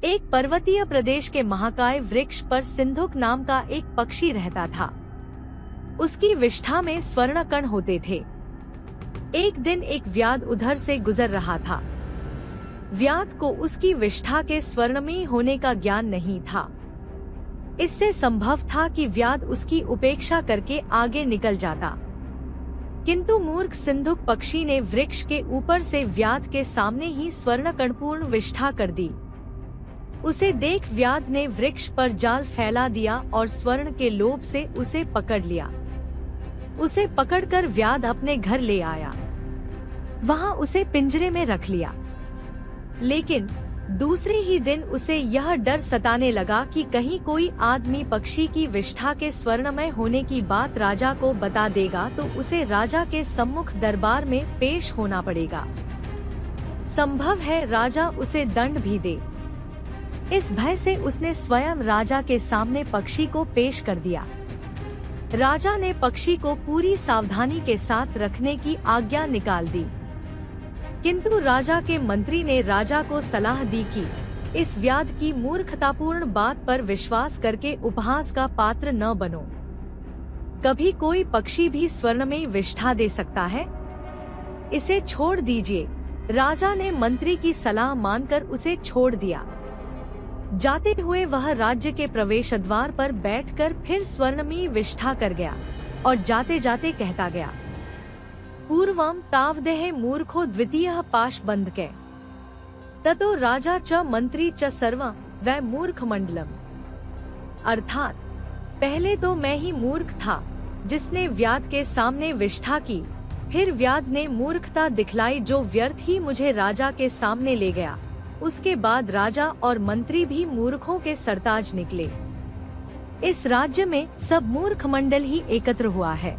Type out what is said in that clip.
एक पर्वतीय प्रदेश के महाकाय वृक्ष पर सिंधुक नाम का एक पक्षी रहता था। उसकी विष्ठा में स्वर्ण कण होते थे। एक दिन एक व्याध उधर से गुजर रहा था। व्याध को उसकी विष्ठा के स्वर्णमयी होने का ज्ञान नहीं था। इससे संभव था कि व्याध उसकी उपेक्षा करके आगे निकल जाता, किंतु मूर्ख सिंधुक पक्षी ने वृक्ष के ऊपर से व्याध के सामने ही स्वर्ण कणपूर्ण विष्ठा कर दी। उसे देख व्याध ने वृक्ष पर जाल फैला दिया और स्वर्ण के लोभ से उसे पकड़ लिया। उसे पकड़कर व्याध अपने घर ले आया। वहां उसे पिंजरे में रख लिया। लेकिन दूसरे ही दिन उसे यह डर सताने लगा कि कहीं कोई आदमी पक्षी की विष्ठा के स्वर्णमय होने की बात राजा को बता देगा तो उसे राजा के सम्मुख दरबार में पेश होना पड़ेगा। संभव है राजा उसे दंड भी दे। इस भय से उसने स्वयं राजा के सामने पक्षी को पेश कर दिया। राजा ने पक्षी को पूरी सावधानी के साथ रखने की आज्ञा निकाल दी, किंतु राजा के मंत्री ने राजा को सलाह दी कि इस व्याध की मूर्खतापूर्ण बात पर विश्वास करके उपहास का पात्र न बनो। कभी कोई पक्षी भी स्वर्णमयी विष्ठा दे सकता है, इसे छोड़ दीजिए। राजा ने मंत्री की सलाह मानकर उसे छोड़ दिया। जाते हुए वह राज्य के प्रवेश द्वार पर बैठकर फिर स्वर्णमयी विष्ठा कर गया और जाते जाते कहता गया, पूर्वम तावदेह मूर्खो द्वितीयः पाशबंधके ततो राजा च मंत्री च सर्वं वै मूर्ख मंडलम। अर्थात पहले तो मैं ही मूर्ख था जिसने व्याध के सामने विष्ठा की, फिर व्याध ने मूर्खता दिखलाई जो व्यर्थ ही मुझे राजा के सामने ले गया। उसके बाद राजा और मंत्री भी मूर्खों के सरताज निकले। इस राज्य में सब मूर्ख मंडल ही एकत्र हुआ है।